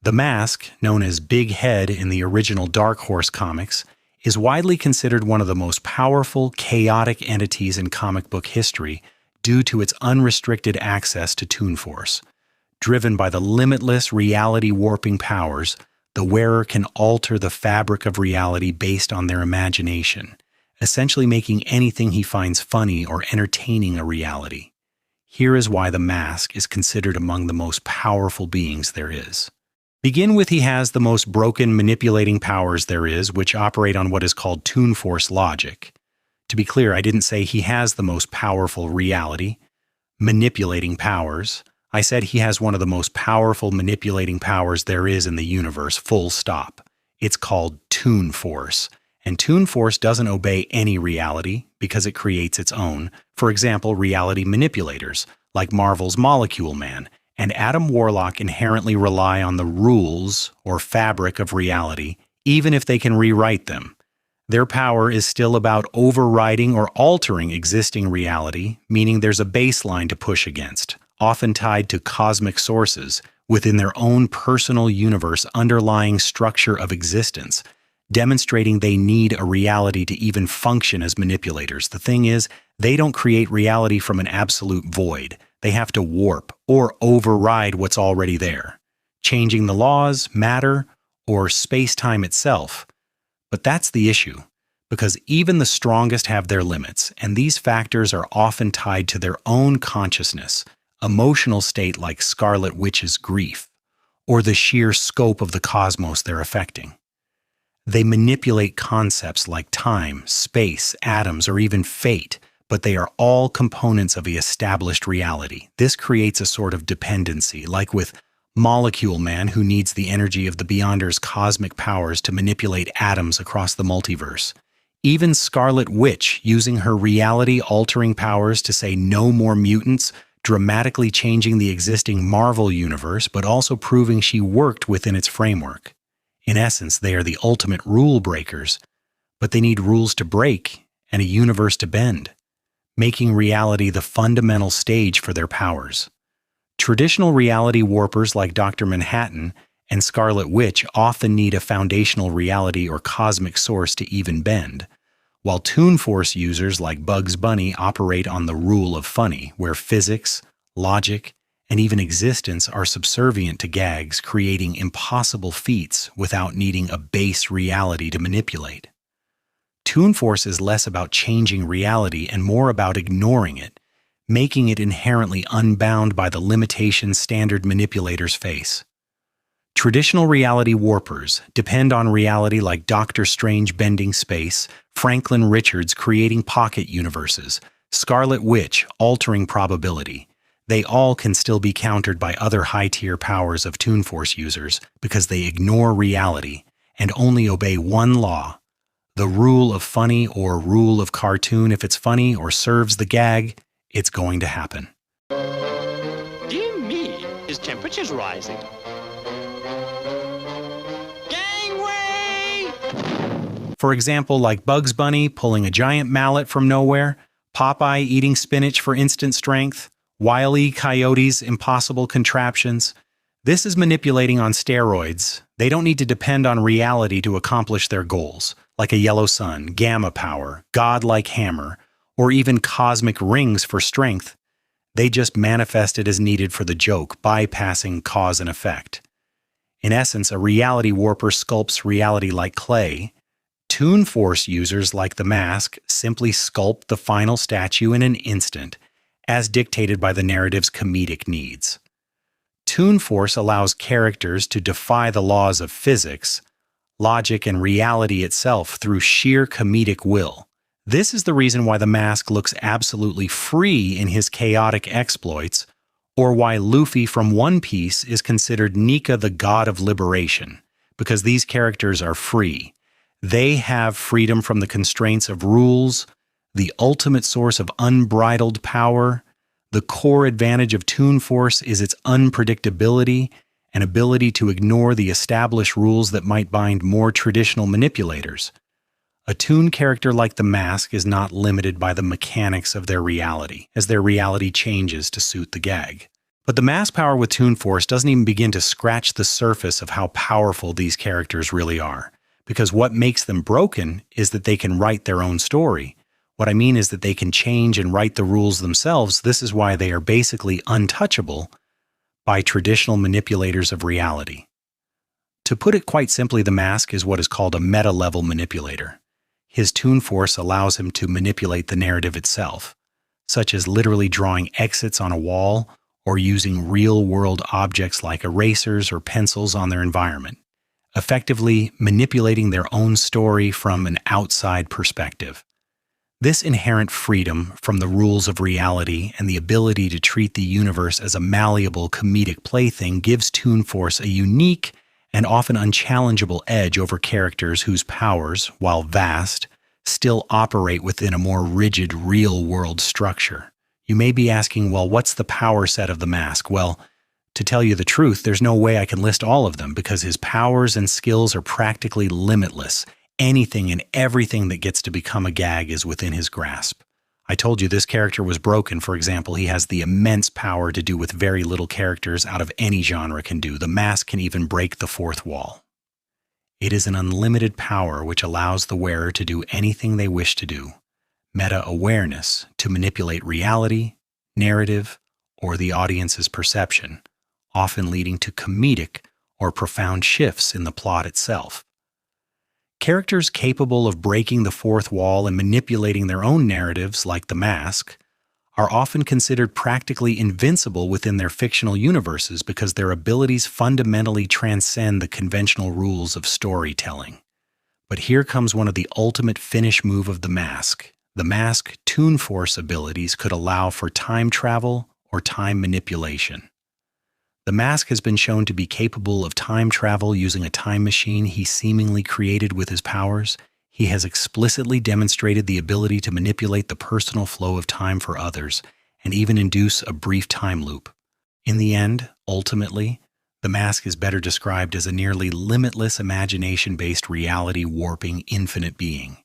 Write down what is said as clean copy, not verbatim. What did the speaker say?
The Mask, known as Big Head in the original Dark Horse comics, is widely considered one of the most powerful, chaotic entities in comic book history due to its unrestricted access to Toon Force. Driven by the limitless reality-warping powers, the wearer can alter the fabric of reality based on their imagination, essentially making anything he finds funny or entertaining a reality. Here is why the Mask is considered among the most powerful beings there is. Begin with he has the most broken manipulating powers there is, which operate on what is called Toon Force logic. To be clear, I didn't say he has the most powerful reality, manipulating powers. I said he has one of the most powerful manipulating powers there is in the universe, full stop. It's called Toon Force. And Toon Force doesn't obey any reality because it creates its own. For example, reality manipulators, like Marvel's Molecule Man, and Adam Warlock inherently rely on the rules or fabric of reality, even if they can rewrite them. Their power is still about overriding or altering existing reality, meaning there's a baseline to push against, often tied to cosmic sources within their own personal universe underlying structure of existence, demonstrating they need a reality to even function as manipulators. The thing is, they don't create reality from an absolute void. They have to warp or override what's already there, changing the laws, matter, or space-time itself. But that's the issue, because even the strongest have their limits, and these factors are often tied to their own consciousness, emotional state like Scarlet Witch's grief, or the sheer scope of the cosmos they're affecting. They manipulate concepts like time, space, atoms, or even fate, but they are all components of the established reality. This creates a sort of dependency, like with Molecule Man, who needs the energy of the Beyonder's cosmic powers to manipulate atoms across the multiverse. Even Scarlet Witch, using her reality-altering powers to say no more mutants, dramatically changing the existing Marvel universe, but also proving she worked within its framework. In essence, they are the ultimate rule breakers, but they need rules to break and a universe to bend, making reality the fundamental stage for their powers. Traditional reality warpers like Dr. Manhattan and Scarlet Witch often need a foundational reality or cosmic source to even bend, while Toon Force users like Bugs Bunny operate on the rule of funny, where physics, logic, and even existence are subservient to gags, creating impossible feats without needing a base reality to manipulate. Toon Force is less about changing reality and more about ignoring it, making it inherently unbound by the limitations standard manipulators face. Traditional reality warpers depend on reality like Doctor Strange bending space, Franklin Richards creating pocket universes, Scarlet Witch altering probability. They all can still be countered by other high-tier powers of Toon Force users because they ignore reality and only obey one law: the rule of funny or rule of cartoon. If it's funny or serves the gag, it's going to happen. Dear me, his temperature's rising. Gangway! For example, like Bugs Bunny pulling a giant mallet from nowhere, Popeye eating spinach for instant strength, Wile E. Coyote's impossible contraptions. This is manipulating on steroids. They don't need to depend on reality to accomplish their goals, like a yellow sun, gamma power, godlike hammer, or even cosmic rings for strength. They just manifest it as needed for the joke, bypassing cause and effect. In essence, a reality warper sculpts reality like clay. Toon Force users like the Mask simply sculpt the final statue in an instant, as dictated by the narrative's comedic needs. Toon Force allows characters to defy the laws of physics, logic, and reality itself through sheer comedic will. This is the reason why the Mask looks absolutely free in his chaotic exploits, or why Luffy from One Piece is considered Nika the god of liberation, because these characters are free. They have freedom from the constraints of rules, the ultimate source of unbridled power. The core advantage of Toon Force is its unpredictability and ability to ignore the established rules that might bind more traditional manipulators. A Toon character like the Mask is not limited by the mechanics of their reality, as their reality changes to suit the gag. But the mask power with Toon Force doesn't even begin to scratch the surface of how powerful these characters really are. Because what makes them broken is that they can write their own story. What I mean is that they can change and write the rules themselves. This is why they are basically untouchable by traditional manipulators of reality. To put it quite simply, the mask is what is called a meta-level manipulator. His Toon Force allows him to manipulate the narrative itself, such as literally drawing exits on a wall or using real-world objects like erasers or pencils on their environment, effectively manipulating their own story from an outside perspective. This inherent freedom from the rules of reality and the ability to treat the universe as a malleable comedic plaything gives Toon Force a unique and often unchallengeable edge over characters whose powers, while vast, still operate within a more rigid real-world structure. You may be asking, well, what's the power set of the mask? Well, to tell you the truth, there's no way I can list all of them because his powers and skills are practically limitless. Anything and everything that gets to become a gag is within his grasp. I told you this character was broken. For example, he has the immense power to do with very little characters out of any genre can do. The mask can even break the fourth wall. It is an unlimited power which allows the wearer to do anything they wish to do. Meta-awareness to manipulate reality, narrative, or the audience's perception, often leading to comedic or profound shifts in the plot itself. Characters capable of breaking the fourth wall and manipulating their own narratives, like the mask, are often considered practically invincible within their fictional universes because their abilities fundamentally transcend the conventional rules of storytelling. But here comes one of the ultimate finish move of the mask. The mask Toon Force abilities could allow for time travel or time manipulation. The mask has been shown to be capable of time travel using a time machine he seemingly created with his powers. He has explicitly demonstrated the ability to manipulate the personal flow of time for others and even induce a brief time loop. In the end, ultimately, the mask is better described as a nearly limitless imagination-based reality warping infinite being.